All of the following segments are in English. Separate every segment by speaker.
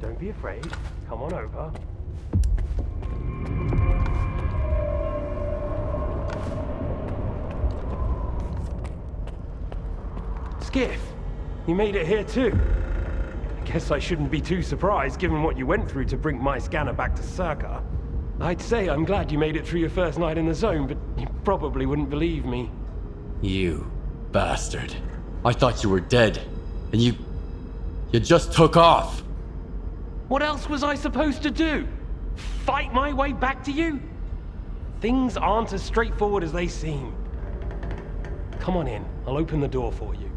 Speaker 1: Don't be afraid. Come on over. Skiff, you made it here too. I guess I shouldn't be too surprised given what you went through to bring my scanner back to Circa. I'd say I'm glad you made it through your first night in the zone, but you probably wouldn't believe me.
Speaker 2: You bastard. I thought you were dead, and you just took off.
Speaker 1: What else was I supposed to do? Fight my way back to you? Things aren't as straightforward as they seem. Come on in, I'll open the door for you.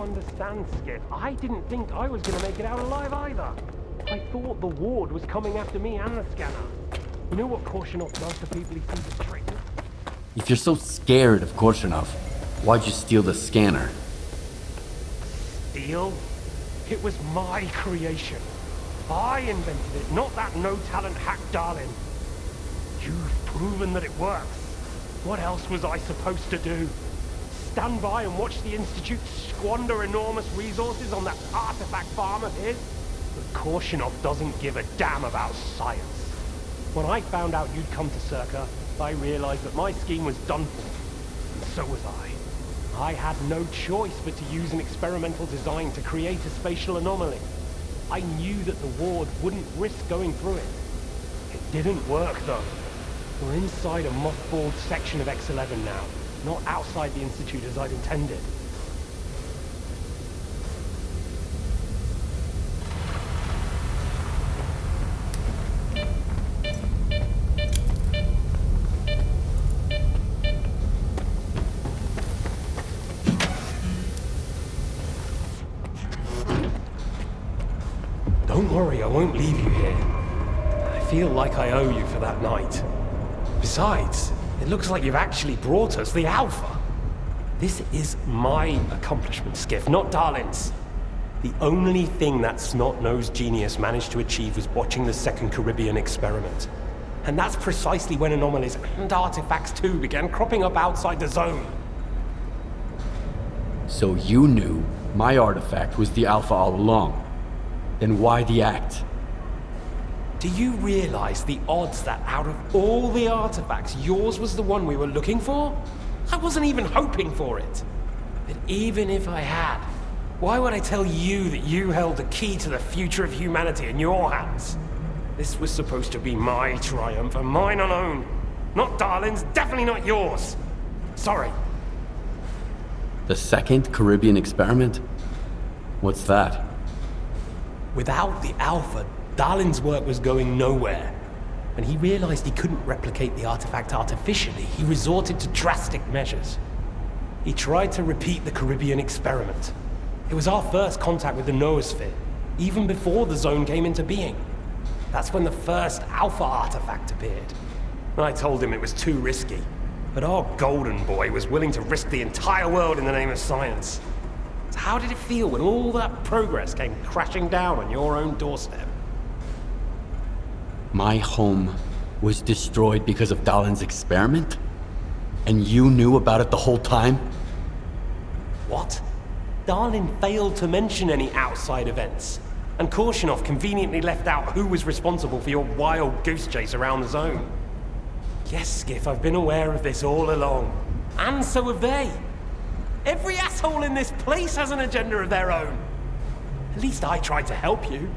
Speaker 1: Understand, Skip. I didn't think I was going to make it out alive either. I thought the ward was coming after me and the scanner. You know what Korshunov does to people he sees as traitors?
Speaker 2: If you're so scared of Korshunov, why'd you steal the scanner?
Speaker 1: Steal? It was my creation. I invented it, not that no-talent hack darling. You've proven that it works. What else was I supposed to do? Stand by and watch the Institute squander enormous resources on that artifact farm of his? But Korshunov doesn't give a damn about science. When I found out you'd come to Circa, I realized that my scheme was done for. And so was I. I had no choice but to use an experimental design to create a spatial anomaly. I knew that the ward wouldn't risk going through it. It didn't work though. We're inside a mothballed section of X11 now. Not outside the Institute as I'd intended. worry, I won't leave you here. I feel like I owe you for that night. Besides, it looks like you've actually brought us the Alpha. This is my accomplishment, Skiff, not Darlin's. The only thing that snot-nosed genius managed to achieve was watching the Second Caribbean experiment. And that's precisely when anomalies and artifacts too began cropping up outside the zone.
Speaker 2: So you knew my artifact was the Alpha all along. Then why the act?
Speaker 1: Do you realize the odds that out of all the artifacts, yours was the one we were looking for? I wasn't even hoping for it. But even if I had, why would I tell you that you held the key to the future of humanity in your hands? This was supposed to be my triumph and mine alone. Not Darlin's, definitely not yours. Sorry.
Speaker 2: The Second Caribbean experiment? What's that?
Speaker 1: Without the Alpha, Darlin's work was going nowhere. When he realized he couldn't replicate the artifact artificially, he resorted to drastic measures. He tried to repeat the Caribbean experiment. It was our first contact with the noosphere, even before the zone came into being. That's when the first Alpha artifact appeared. I told him it was too risky, but our golden boy was willing to risk the entire world in the name of science. So how did it feel when all that progress came crashing down on your own doorstep?
Speaker 2: My home was destroyed because of Dalin's experiment? And you knew about it the whole time?
Speaker 1: What? Darlin failed to mention any outside events, and Korshunov conveniently left out who was responsible for your wild goose chase around the zone. Yes, Skiff, I've been aware of this all along. And so have they. Every asshole in this place has an agenda of their own. At least I tried to help you.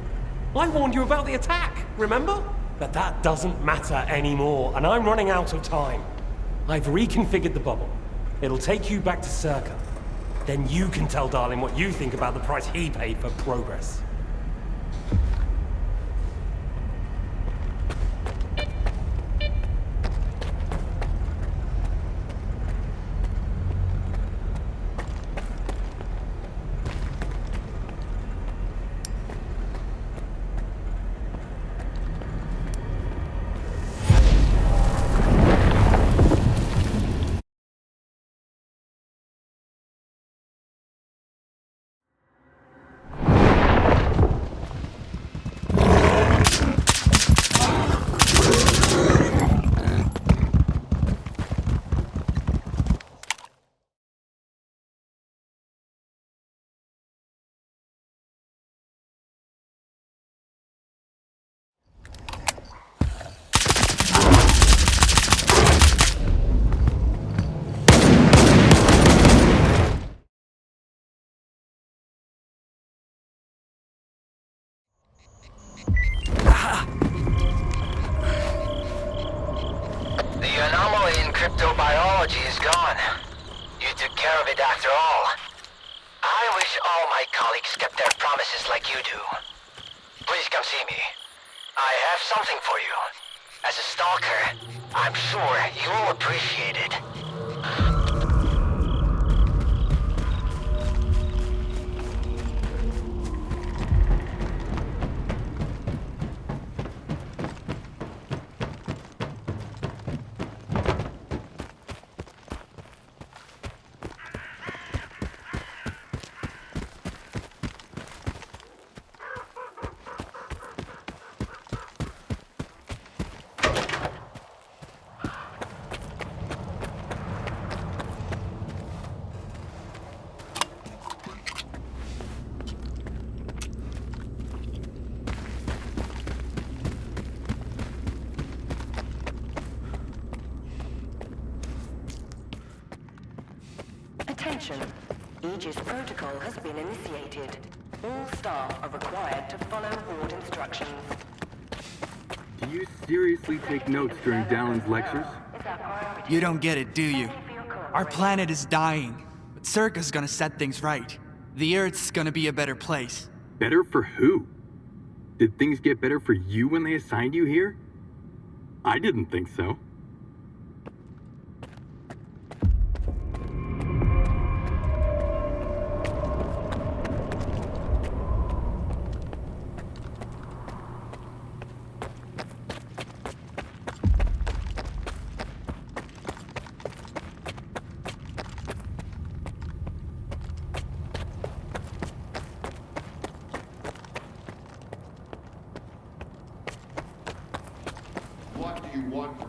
Speaker 1: I warned you about the attack, remember? But that doesn't matter anymore, and I'm running out of time. I've reconfigured the bubble. It'll take you back to Circa. Then you can tell Darlin what you think about the price he paid for progress.
Speaker 3: Cryptobiology is gone. You took care of it after all. I wish all my colleagues kept their promises like you do. Please come see me. I have something for you. As a Stalker, I'm sure you'll appreciate it.
Speaker 4: Attention. Aegis protocol has been initiated. All staff are required to follow board instructions.
Speaker 5: Do you seriously take notes during Dalin's lectures?
Speaker 6: You don't get it, do you? Our planet is dying, but Circa's gonna set things right. The Earth's gonna be a better place.
Speaker 5: Better for who? Did things get better for you when they assigned you here? I didn't think so.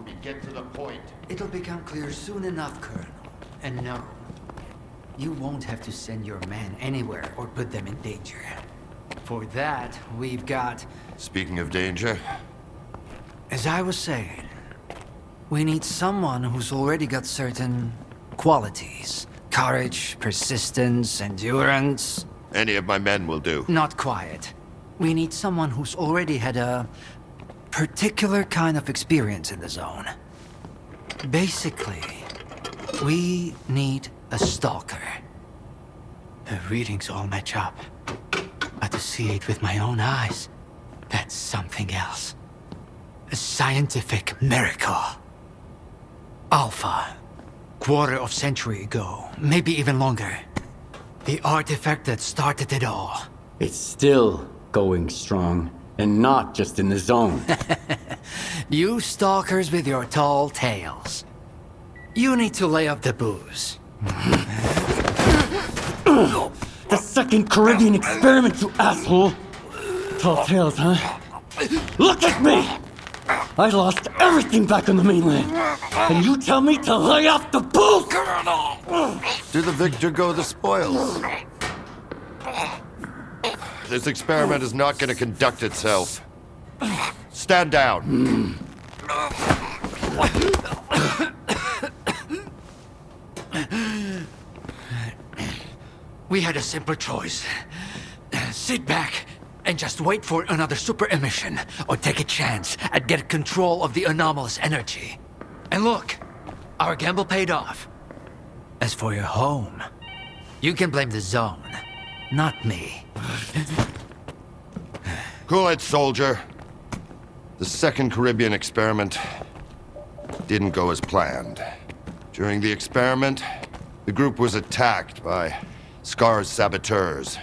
Speaker 7: and get to the point.
Speaker 8: It'll become clear soon enough, Colonel. And no, you won't have to send your men anywhere or put them in danger. For that, we've got...
Speaker 7: Speaking of danger,
Speaker 8: As I was saying, we need someone who's already got certain qualities. Courage, persistence, endurance.
Speaker 7: any of my men will do.
Speaker 8: Not quiet. We need someone who's already had a particular kind of experience in the zone. Basically, we need a stalker. The readings all match up. But to see it with my own eyes, that's something else. A scientific miracle. Alpha. Quarter of century ago, maybe even longer. The artifact that started it all.
Speaker 2: It's still going strong, and not just in the zone.
Speaker 8: You stalkers with your tall tales. You need to lay off the booze.
Speaker 2: The second Caribbean experiment, you asshole! Tall tales, huh? Look at me! I lost everything back on the mainland, and you tell me to lay off the booze!
Speaker 7: To the victor go the spoils. This experiment is not going to conduct itself. Stand down.
Speaker 8: We had a simple choice. Sit back and just wait for another super emission, or take a chance at get control of the anomalous energy. And look, our gamble paid off. As for your home, you can blame the zone, not me.
Speaker 7: Cool it, soldier. The second Caribbean experiment didn't go as planned. During the experiment, the group was attacked by Scar's saboteurs.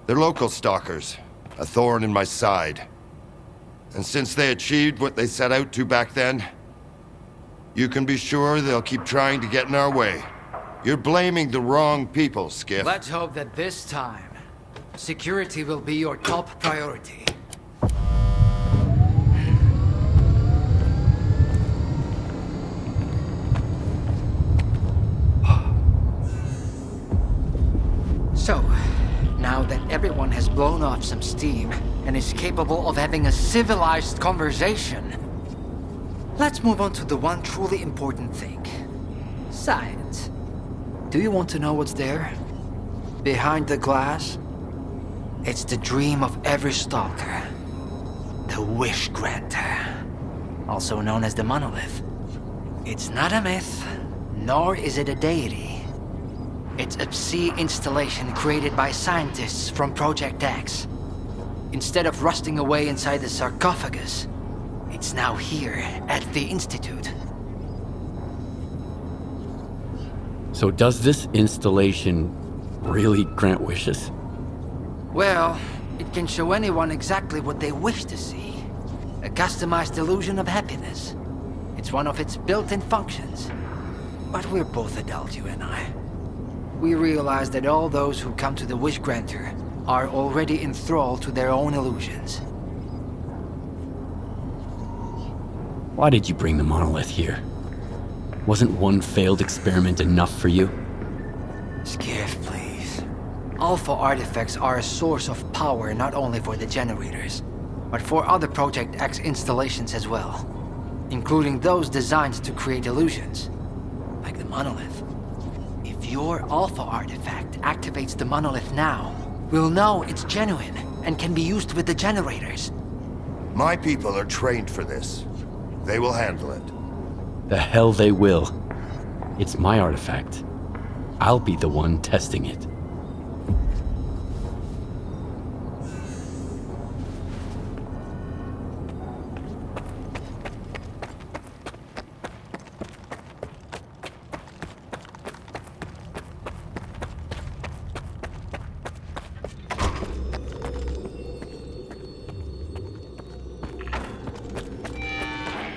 Speaker 7: They're local stalkers, a thorn in my side. And since they achieved what they set out to back then, you can be sure they'll keep trying to get in our way. You're blaming the wrong people, Skiff.
Speaker 8: Let's hope that this time, security will be your top priority. So, now that everyone has blown off some steam and is capable of having a civilized conversation, let's move on to the one truly important thing. Science. Do you want to know what's there? Behind the glass? It's the dream of every stalker. The Wish Granter. Also known as the Monolith. It's not a myth, nor is it a deity. It's a sea installation created by scientists from Project X. Instead of rusting away inside the sarcophagus, it's now here at the Institute.
Speaker 2: So does this installation really grant wishes?
Speaker 8: Well, it can show anyone exactly what they wish to see. A customized illusion of happiness. It's one of its built-in functions. But we're both adults, you and I. We realize that all those who come to the Wish Granter are already enthralled to their own illusions.
Speaker 2: Why did you bring the monolith here? Wasn't one failed experiment enough for you?
Speaker 8: Skiff, please. Alpha artifacts are a source of power not only for the generators, but for other Project X installations as well. Including those designed to create illusions, like the monolith. If your Alpha artifact activates the monolith now, we'll know it's genuine and can be used with the generators.
Speaker 7: My people are trained for this. They will handle it.
Speaker 2: The hell they will. It's my artifact. I'll be the one testing it.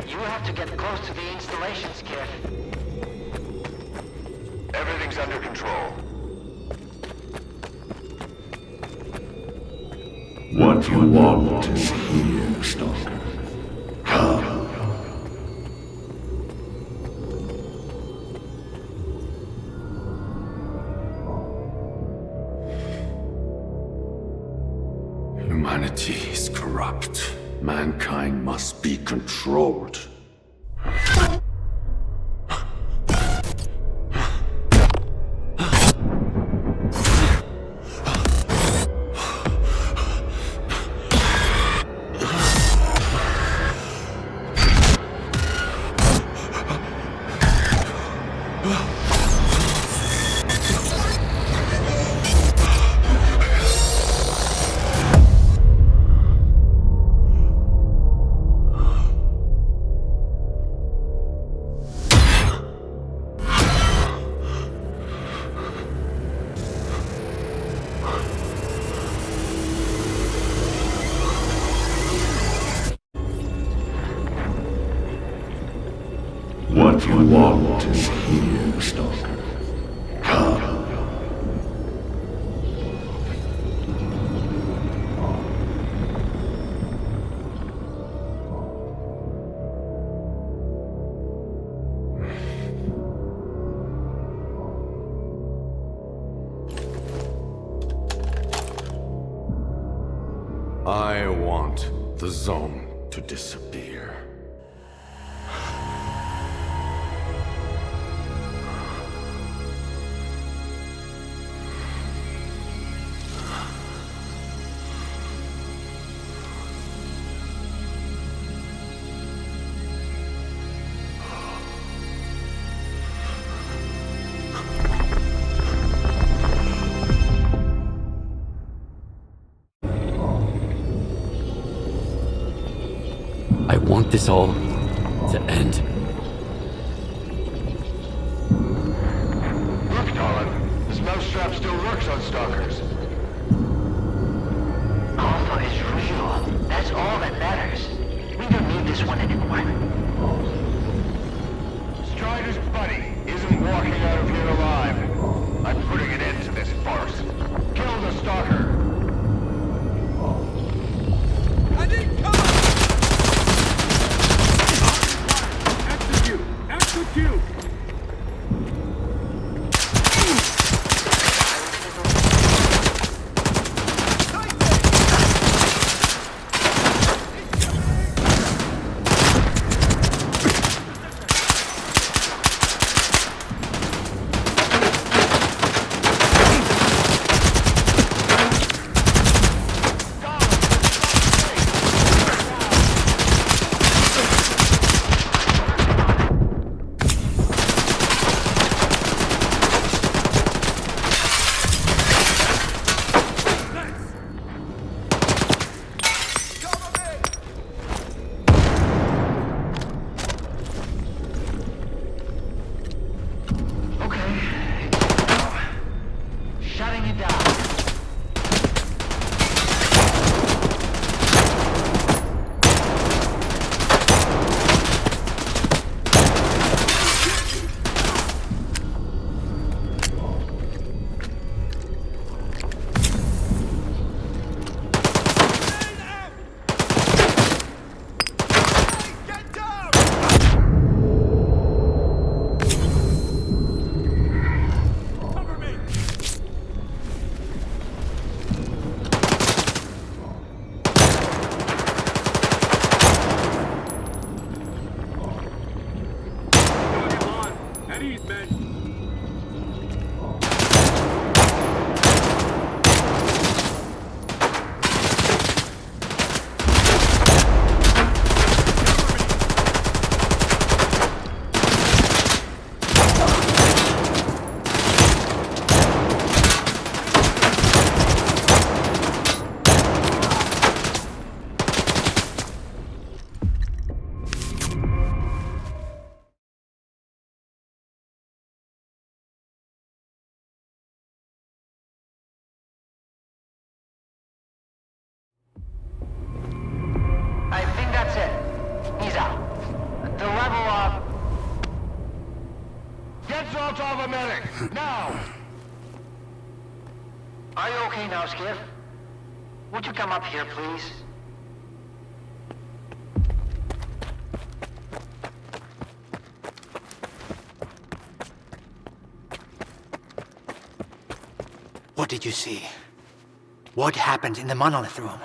Speaker 3: You have to get close to the installation, Skiff.
Speaker 7: Everything's under control.
Speaker 9: What you want is here, Stalker. Come. Humanity is corrupt. Mankind must be controlled. What you want is here, Stalker. Come. I want the zone to disappear.
Speaker 2: I want this all to end.
Speaker 10: Look, Colin. This mousetrap still works on stalkers.
Speaker 3: Alpha is real. That's all that matters. We don't need this one anymore.
Speaker 10: Strider's buddy isn't walking out of here alive. I'm putting an end to this farce. Kill the stalker.
Speaker 1: I need cover! Execute! Execute!
Speaker 3: I think that's it. He's out. The level up.
Speaker 10: Get Salt off a medic! Now!
Speaker 3: Are you okay now, Skiff? Would you come up here, please?
Speaker 8: What did you see? What happened in the monolith room?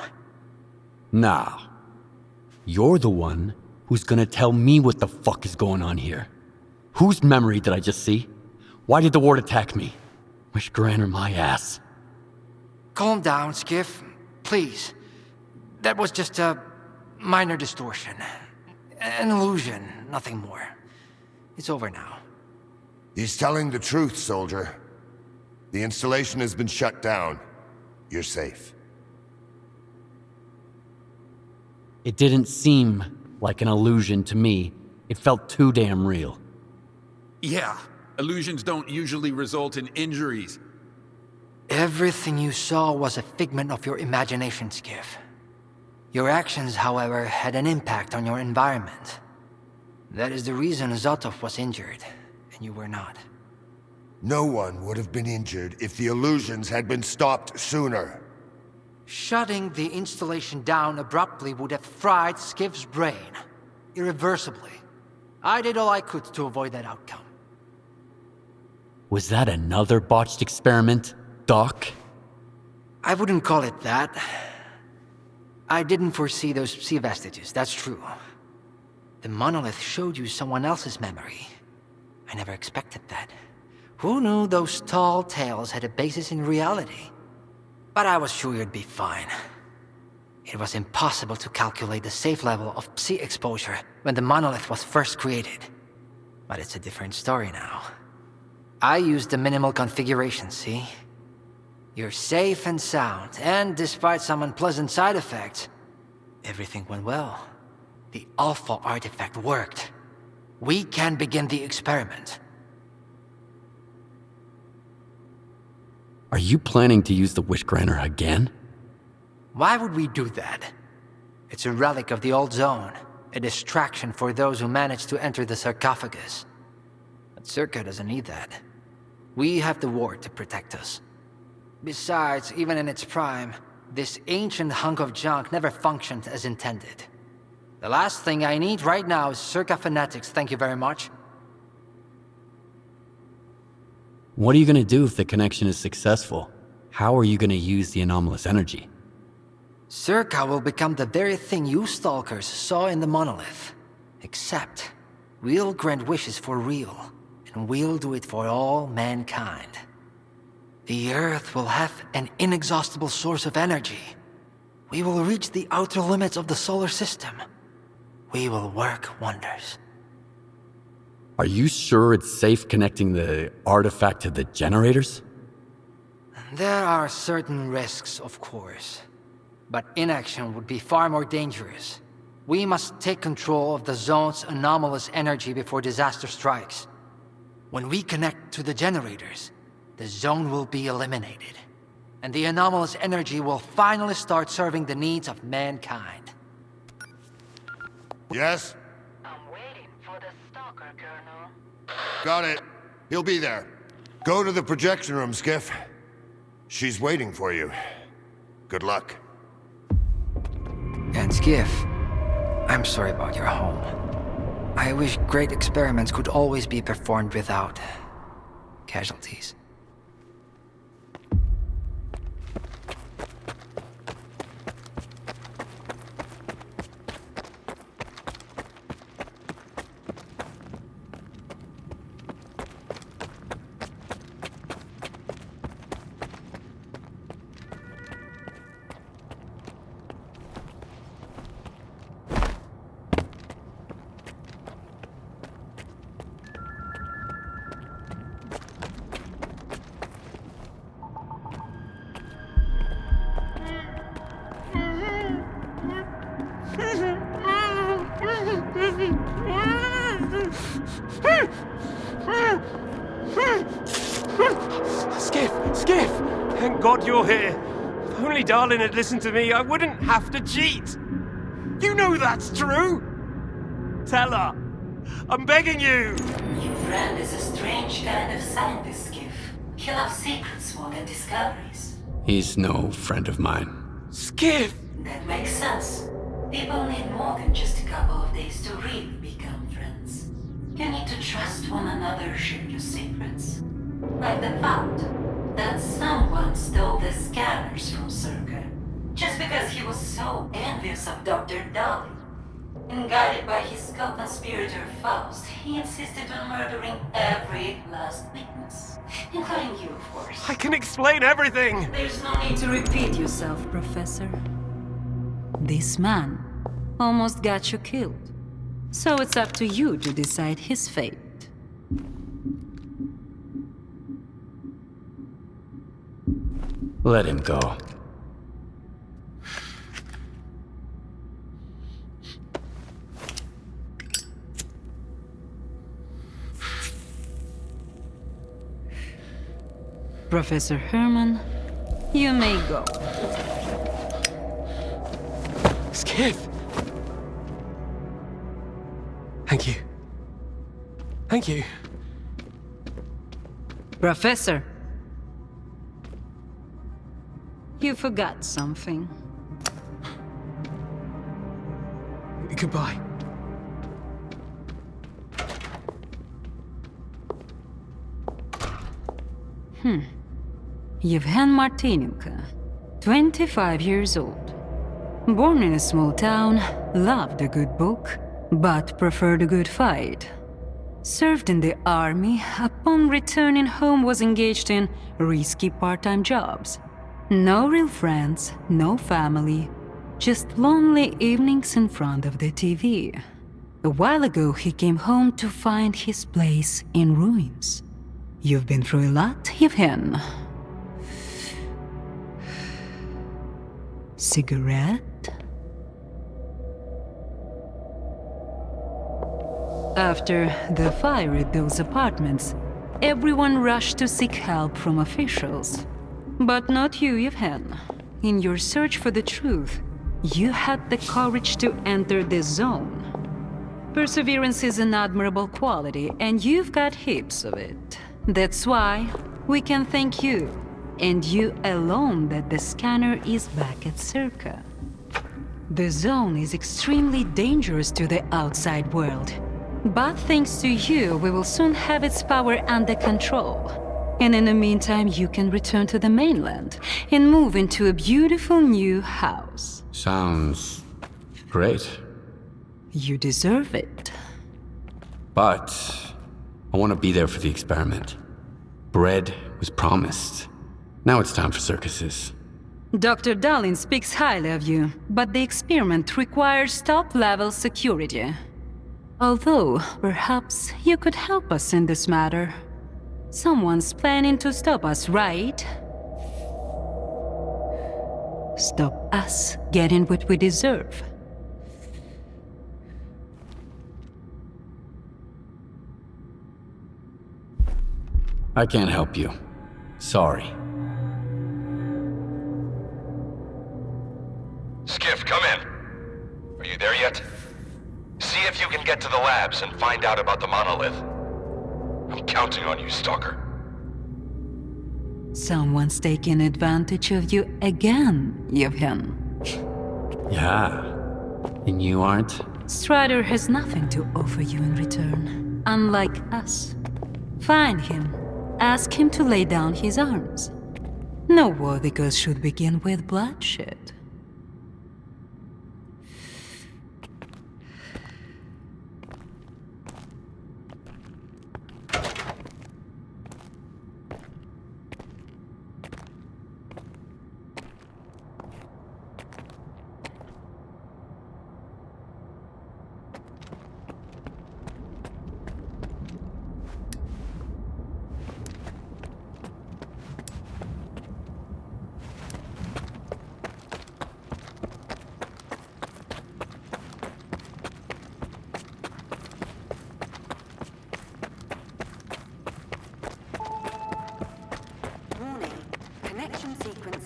Speaker 2: Now, you're the one who's gonna tell me what the fuck is going on here. Whose memory did I just see? Why did the ward attack me? Wish Granner my ass.
Speaker 8: Calm down, Skiff. Please. That was just a minor distortion. An illusion, nothing more. It's over now.
Speaker 7: He's telling the truth, soldier. The installation has been shut down. You're safe.
Speaker 2: It didn't seem like an illusion to me. It felt too damn real.
Speaker 11: Yeah, illusions don't usually result in injuries.
Speaker 8: Everything you saw was a figment of your imagination, Skiff. Your actions, however, had an impact on your environment. That is the reason Zotov was injured, and you were not.
Speaker 7: No one would have been injured if the illusions had been stopped sooner.
Speaker 8: Shutting the installation down abruptly would have fried Skiff's brain. Irreversibly. I did all I could to avoid that outcome.
Speaker 2: Was that another botched experiment, Doc?
Speaker 8: I wouldn't call it that. I didn't foresee those sea vestiges, that's true. The monolith showed you someone else's memory. I never expected that. Who knew those tall tales had a basis in reality? But I was sure you'd be fine. It was impossible to calculate the safe level of psi exposure when the monolith was first created. But it's a different story now. I used the minimal configuration, see? You're safe and sound, and despite some unpleasant side effects, everything went well. The Alpha artifact worked. We can begin the experiment.
Speaker 2: Are you planning to use the Wish Granner again?
Speaker 8: Why would we do that? It's a relic of the old zone, a distraction for those who manage to enter the sarcophagus. But Circa doesn't need that. We have the ward to protect us. Besides, even in its prime, this ancient hunk of junk never functioned as intended. The last thing I need right now is Circa fanatics, thank you very much.
Speaker 2: What are you gonna do if the connection is successful? How are you gonna use the anomalous energy?
Speaker 8: Circa will become the very thing you Stalkers saw in the monolith. Except, we'll grant wishes for real, and we'll do it for all mankind. The Earth will have an inexhaustible source of energy. We will reach the outer limits of the solar system. We will work wonders.
Speaker 2: Are you sure it's safe connecting the artifact to the generators?
Speaker 8: There are certain risks, of course. But inaction would be far more dangerous. We must take control of the zone's anomalous energy before disaster strikes. When we connect to the generators, the zone will be eliminated. And the anomalous energy will finally start serving the needs of mankind.
Speaker 7: Yes?
Speaker 4: I'm waiting for the Stalker, Colonel.
Speaker 7: Got it. He'll be there. Go to the projection room, Skiff. She's waiting for you. Good luck.
Speaker 8: And Skiff, I'm sorry about your home. I wish great experiments could always be performed without casualties.
Speaker 1: Skiff! Thank God you're here. If only Darlin had listened to me, I wouldn't have to cheat. You know that's true. Tell her. I'm begging you.
Speaker 12: Your friend is a strange kind of scientist, Skiff. He loves secrets more than discoveries.
Speaker 2: He's no friend of mine.
Speaker 1: Skiff!
Speaker 12: That makes sense. People need more than just a couple of days to really become friends. You need to trust one another, share your secrets. Like the fact that someone stole the scanners from Circa. just because he was so envious of Dr. Dolly. And guided by his co-conspirator Faust, he insisted on murdering every last witness, including you, of course.
Speaker 1: I can explain everything!
Speaker 12: There's no need to repeat yourself, Professor. This man almost got you killed. So it's up to you to decide his fate.
Speaker 2: Let him go.
Speaker 12: Professor Herman, you may go.
Speaker 1: Skiff! Thank you. Thank you.
Speaker 12: Professor, you forgot something.
Speaker 1: Goodbye.
Speaker 12: Yevhen Martinenko, 25 years old. Born in a small town, loved a good book, but preferred a good fight. Served in the army, upon returning home was engaged in risky part-time jobs. No real friends, no family, just lonely evenings in front of the TV. A while ago he came home to find his place in ruins. You've been through a lot, Yevhen. Cigarette? After the fire at those apartments, everyone rushed to seek help from officials. But not you, Yevhen. In your search for the truth, you had the courage to enter the zone. Perseverance is an admirable quality, and you've got heaps of it. That's why we can thank you, and you alone, that the scanner is back at Circa. The zone is extremely dangerous to the outside world. But thanks to you, we will soon have its power under control. And in the meantime, you can return to the mainland and move into a beautiful new house.
Speaker 2: Sounds great.
Speaker 12: You deserve it.
Speaker 2: But I want to be there for the experiment. Bread was promised. Now it's time for circuses.
Speaker 12: Dr. Dallin speaks highly of you, but the experiment requires top-level security. Although, perhaps you could help us in this matter. Someone's planning to stop us, right? Stop us getting what we deserve.
Speaker 2: I can't help you. Sorry.
Speaker 7: Skiff, come in. Are you there yet? See if you can get to the labs and find out about the monolith. I'm counting on you, Stalker.
Speaker 12: Someone's taking advantage of you again, Yevhen.
Speaker 2: Yeah. And you aren't?
Speaker 12: Strider has nothing to offer you in return, unlike us. Find him. Ask him to lay down his arms. No war because should begin with bloodshed.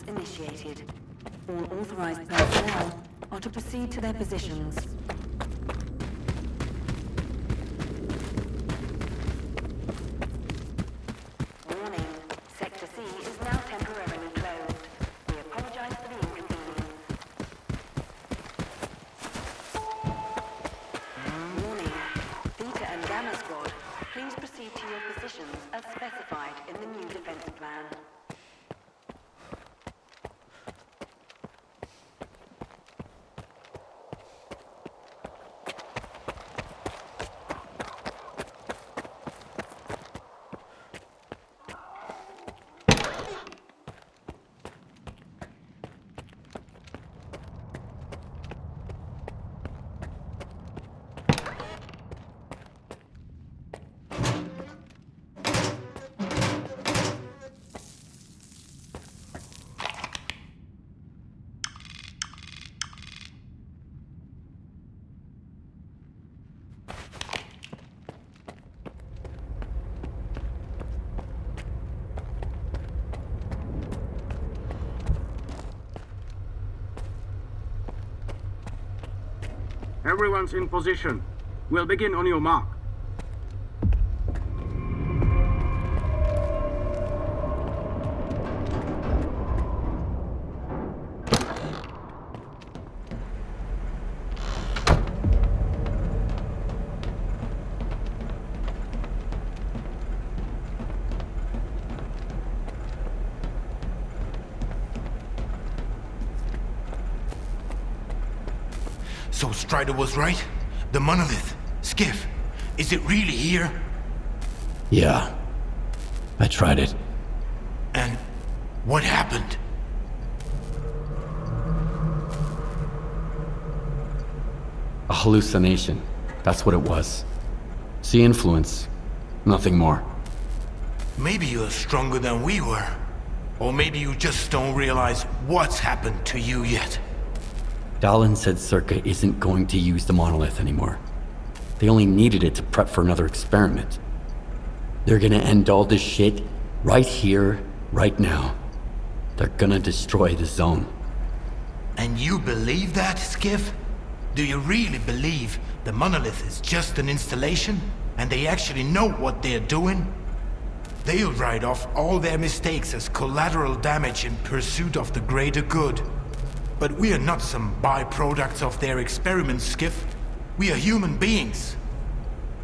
Speaker 4: Initiated. All authorized personnel are to proceed to their positions. Warning. Sector C is now temporarily closed. We apologize for the inconvenience. Warning. Theta and Gamma Squad, please proceed to your positions as specified in the new defense plan.
Speaker 13: Everyone's in position. We'll begin on your mark.
Speaker 14: So Strider was right? The monolith, Skiff, is it really here?
Speaker 2: Yeah. I tried it.
Speaker 14: And what happened?
Speaker 2: A hallucination. That's what it was. Sea influence. Nothing more.
Speaker 14: Maybe you're stronger than we were. Or maybe you just don't realize what's happened to you yet.
Speaker 2: Dallin said Circa isn't going to use the monolith anymore. They only needed it to prep for another experiment. They're gonna end all this shit right here, right now. They're gonna destroy the zone.
Speaker 14: And you believe that, Skiff? Do you really believe the monolith is just an installation and they actually know what they're doing? They'll write off all their mistakes as collateral damage in pursuit of the greater good. But we are not some byproducts of their experiments, Skiff. We are human beings.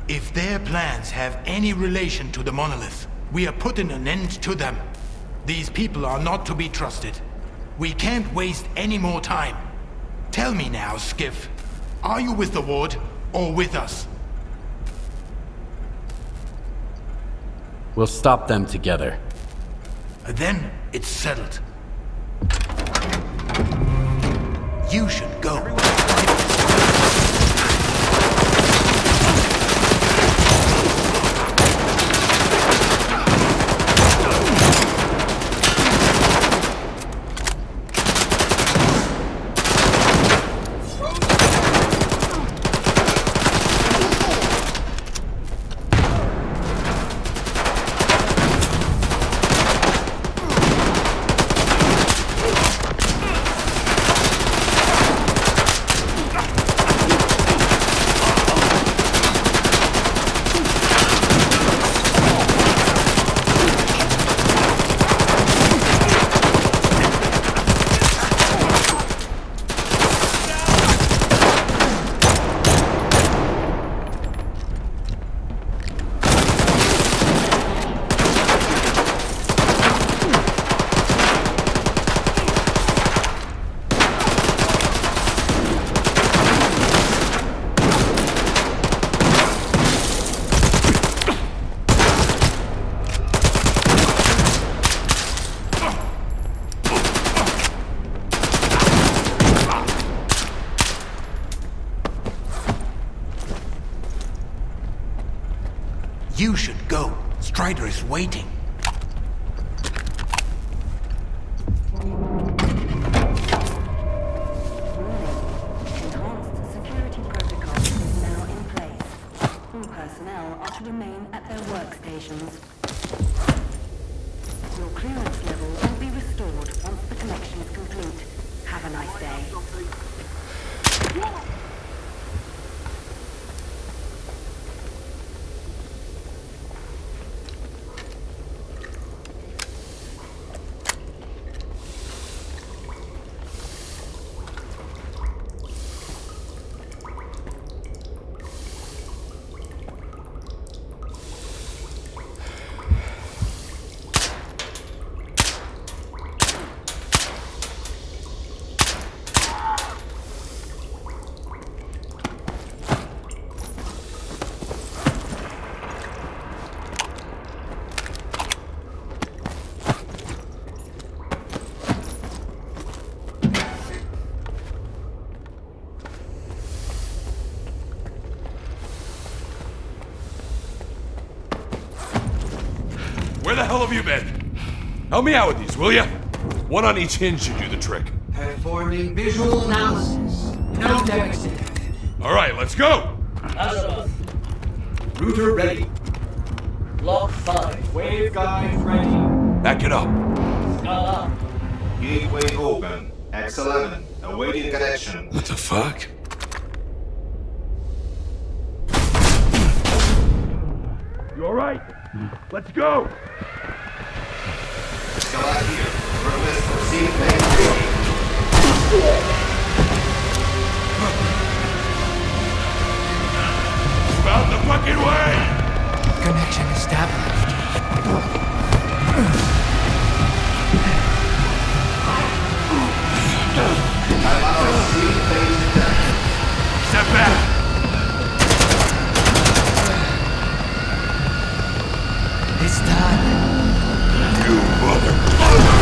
Speaker 14: If their plans have any relation to the monolith, we are putting an end to them. These people are not to be trusted. We can't waste any more time. Tell me now, Skiff. Are you with the Ward or with us?
Speaker 2: We'll stop them together.
Speaker 14: Then it's settled. You should go. You should go. Strider is waiting.
Speaker 4: Enhanced security protocol is now in place. All personnel are to remain at their workstations. Your clearance level will be restored once the connection is complete. Have a nice day.
Speaker 15: Where the hell have you been? Help me out with these, will ya? One on each hinge should do the trick.
Speaker 16: Performing visual analysis. No damage detected.
Speaker 15: Alright, let's go!
Speaker 16: Azov. Router ready. Block 5. Waveguide ready.
Speaker 15: Back it up.
Speaker 16: Skull up.
Speaker 17: Gateway open. X11. Awaiting connection.
Speaker 15: What the fuck? right. Let's go. About the fucking way!
Speaker 8: Connection established.
Speaker 15: Step back!
Speaker 8: It's done.
Speaker 15: You motherfucker!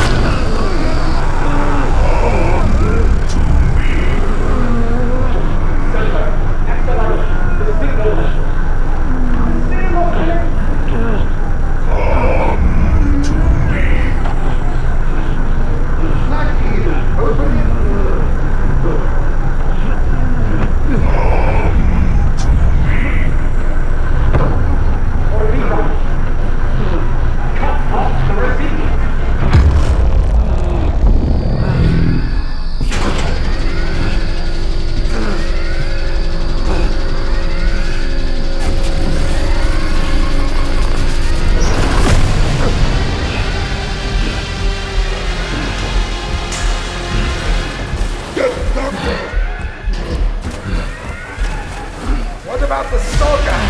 Speaker 10: What about the Stalker?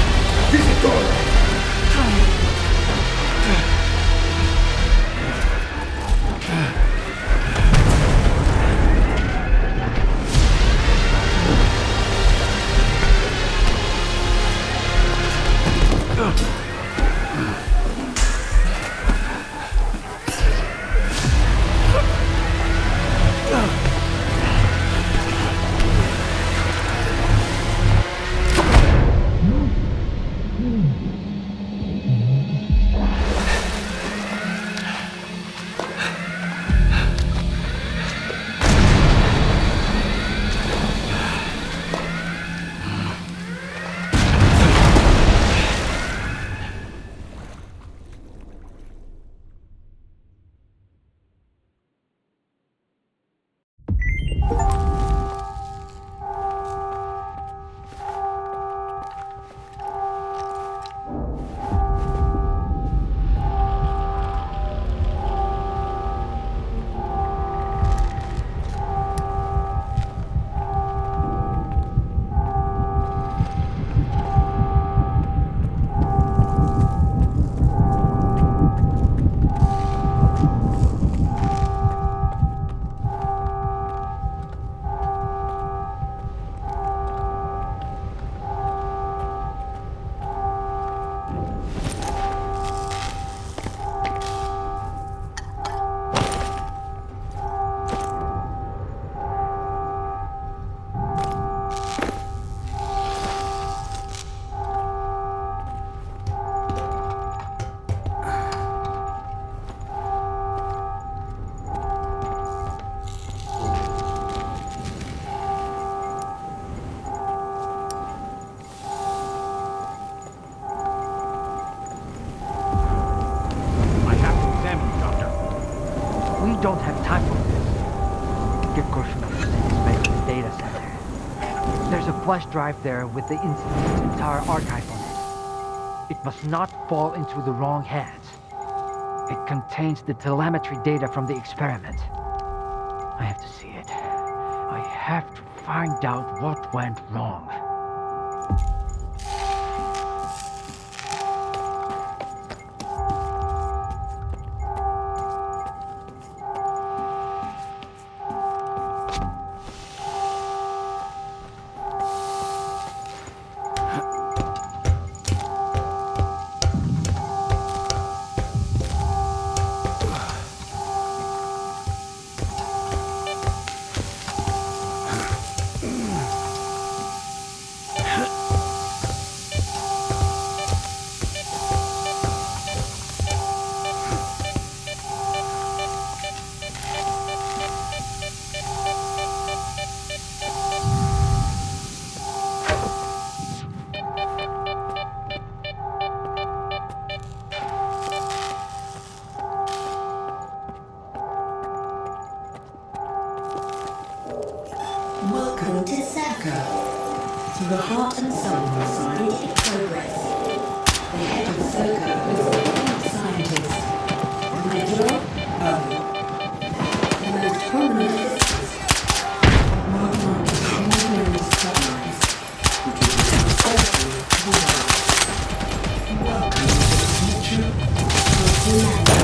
Speaker 10: Visitor!
Speaker 17: don't have time for this. Get close enough to see this maker's data center. There's a flash drive there with the Institute's entire archive on it. It must not fall into the wrong hands. It contains the telemetry data from the experiment. I have to see it. I have to find out what went wrong.
Speaker 18: Welcome to Stalker, to the heart and soul of scientific progress. The head of
Speaker 12: Stalker is a scientist. Natural, most permanent distance. Mark on extraordinary stars, which is exactly welcome to the future of humanity.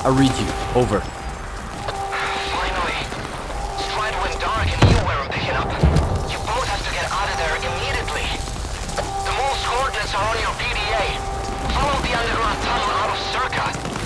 Speaker 18: I read you. Over.
Speaker 3: Finally. Stride went dark and you weren't picking up. You both have to get out of there immediately. The mole's coordinates are on your PDA. Follow the underground tunnel out of Circa.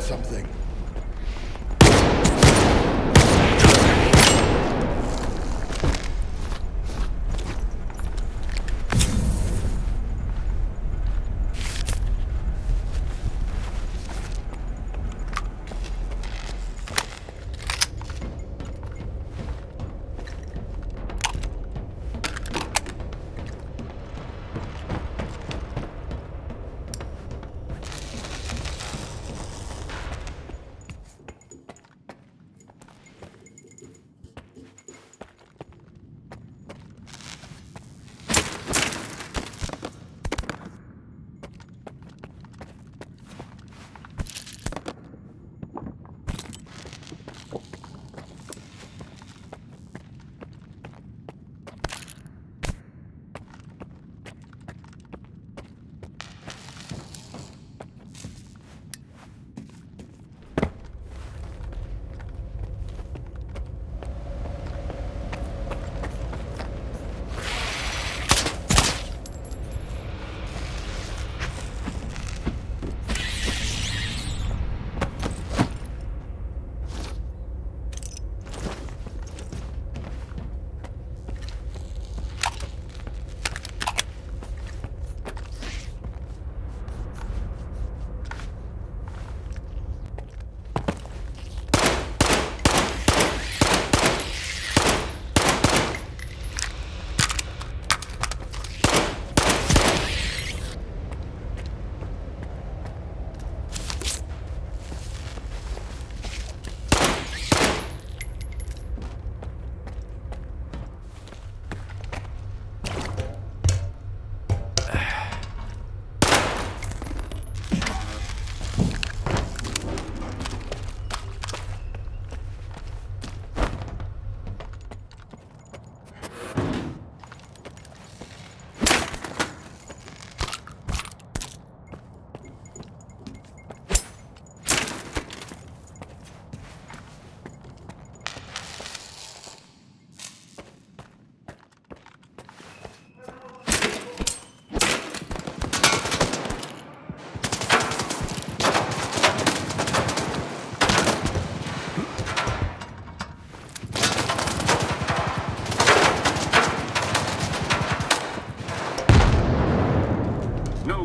Speaker 7: Something.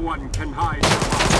Speaker 13: one can hide from us.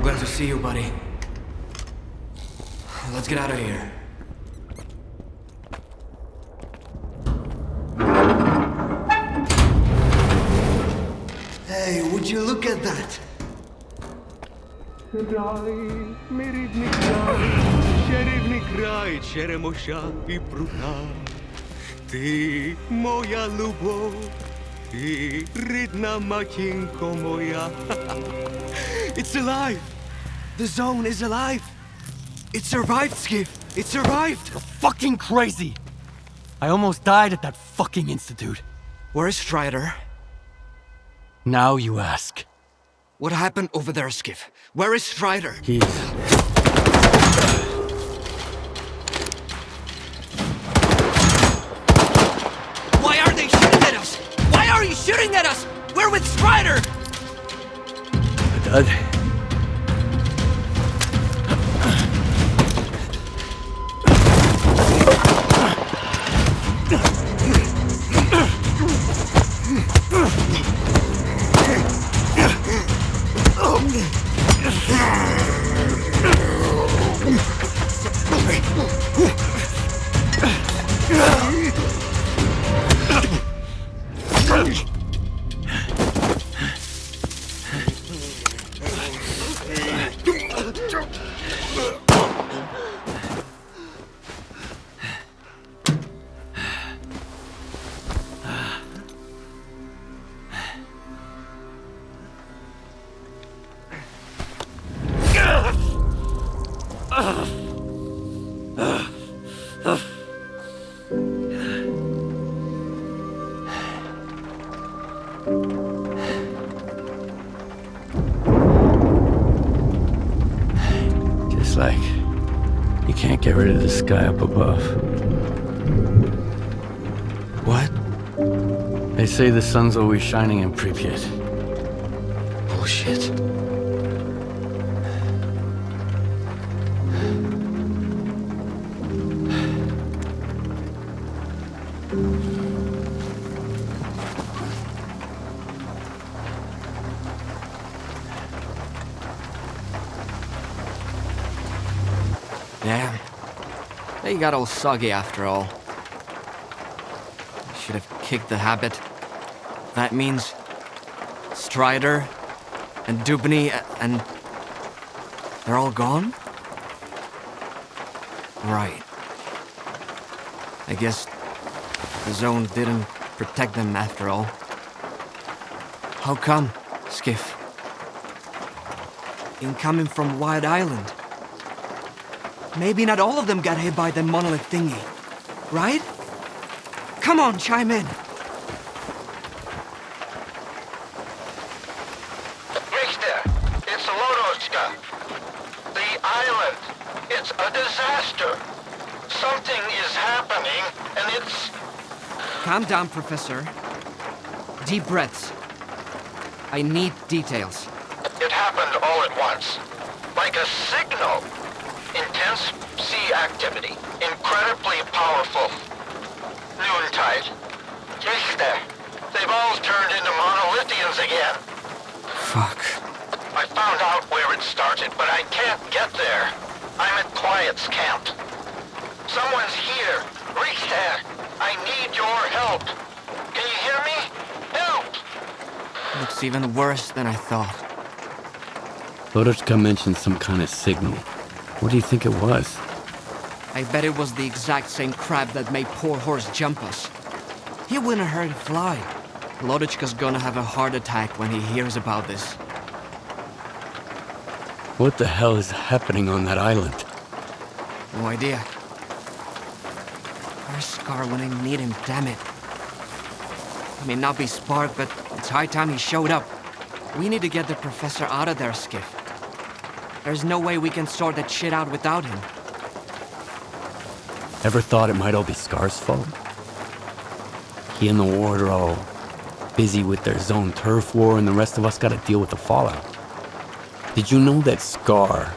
Speaker 19: Glad to see you, buddy. Let's get out of here. Hey, would you look at that?
Speaker 20: Ty, moja любов, ty, rідna матінко моя. It's alive! The zone is alive! It survived, Skiff! It survived!
Speaker 2: You're fucking crazy! I almost died at that fucking institute.
Speaker 20: Where is Strider?
Speaker 2: Now you ask.
Speaker 20: What happened over there, Skiff? Where is Strider?
Speaker 2: He's...
Speaker 20: Why are they shooting at us? Why are you shooting at us? We're with Strider!
Speaker 2: Dad? Just like you can't get rid of the sky up above.
Speaker 20: What?
Speaker 2: They say the sun's always shining in Pripyat.
Speaker 20: Bullshit. Damn. They got all soggy after all. Should have kicked the habit. That means Strider and Dubny and they're all gone? Right. I guess the zone didn't protect them after all. How come, Skiff? Incoming from White Island. Maybe not all of them got hit by the monolith thingy, right? Come on, chime in.
Speaker 3: Richter, it's Lodochka. The island, it's a disaster. Something is happening, and it's...
Speaker 20: Calm down, Professor. Deep breaths. I need details.
Speaker 3: It happened all at once. Like a signal. Intense sea activity. Incredibly powerful. Noontide. Richter. They've all turned into monolithians again.
Speaker 20: Fuck.
Speaker 3: I found out where it started, but I can't get there. I'm at Quiet's camp. Someone's here. Richter. I need your help. Can you hear me? Help!
Speaker 20: Looks even worse than I thought.
Speaker 2: Lodochka mentioned some kind of signal. What do you think it was?
Speaker 20: I bet it was the exact same crab that made poor Horse jump us. He wouldn't hurt a fly. Lodochka's gonna have a heart attack when he hears about this.
Speaker 2: What the hell is happening on that island?
Speaker 20: No idea. Where's Scar when I need him, damn it? He may not be Spark, but it's high time he showed up. We need to get the professor out of there, Skiff. There's no way we can sort that shit out without him.
Speaker 2: Ever thought it might all be Scar's fault? He and the Ward are all busy with their zone turf war, and the rest of us gotta deal with the fallout. Did you know that Scar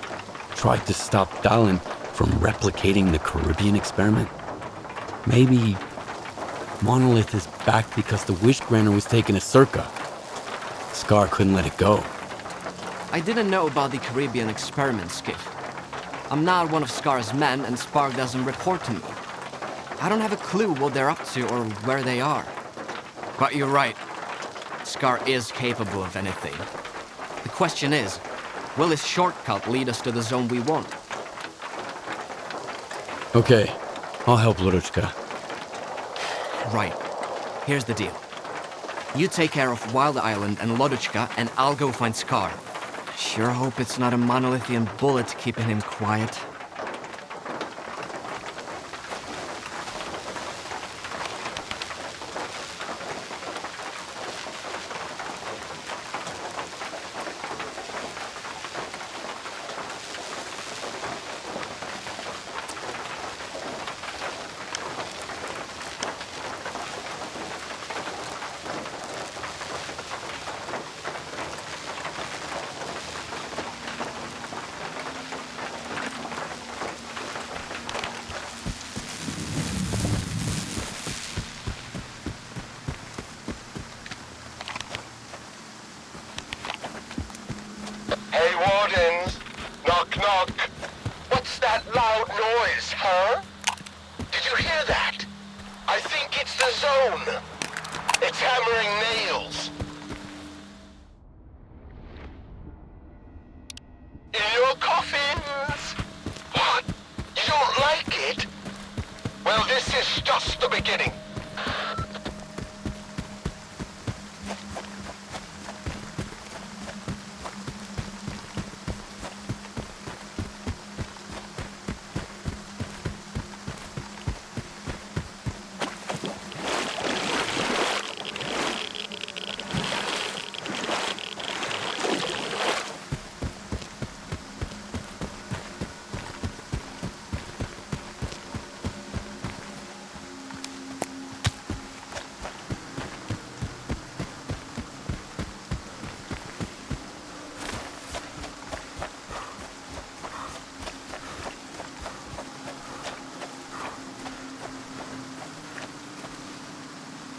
Speaker 2: tried to stop Dallin from replicating the Caribbean experiment? Maybe Monolith is back because the Wish Granter was taken to Circa. Scar couldn't let it go.
Speaker 20: I didn't know about the Caribbean experiment, Skiff. I'm not one of Scar's men, and Spark doesn't report to me. I don't have a clue what they're up to or where they are. But you're right. Scar is capable of anything. The question is, will his shortcut lead us to the zone we want?
Speaker 2: Okay, I'll help Lodochka.
Speaker 20: Right. Here's the deal. You take care of Wild Island and Loduchka, and I'll go find Scar. Sure hope it's not a monolithian bullet keeping him quiet.
Speaker 10: Hey, Wardens! Knock, knock! What's that loud noise, huh? Did you hear that? I think it's the zone. It's hammering